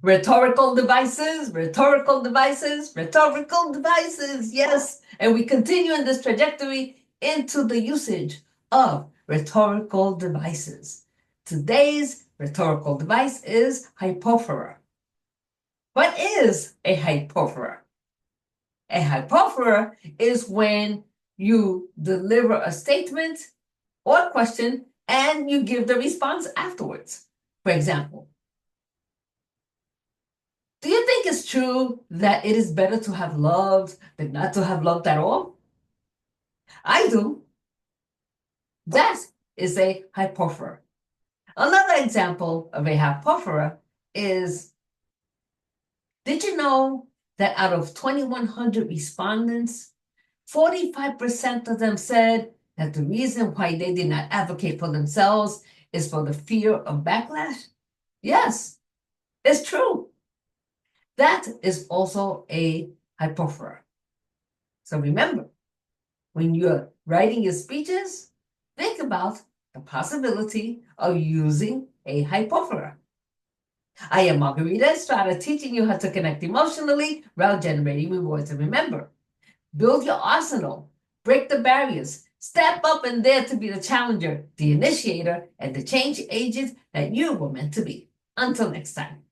Rhetorical devices, rhetorical devices, rhetorical devices, yes. And we continue in this trajectory into the usage of rhetorical devices. Today's rhetorical device is hypophora. What is a hypophora? A hypophora is when you deliver a statement or question and you give the response afterwards. For example, do you think it's true that it is better to have loved than not to have loved at all? I do. That is a hypophora. Another example of a hypophora is, did you know that out of 2,100 respondents, 45% of them said that the reason why they did not advocate for themselves is for the fear of backlash? Yes, it's true. That is also a hypophora. So remember, when you're writing your speeches, think about the possibility of using a hypophora. I am Margarita Estrada, teaching you how to connect emotionally while generating rewards. And remember, build your arsenal, break the barriers, step up and dare to be the challenger, the initiator, and the change agent that you were meant to be. Until next time.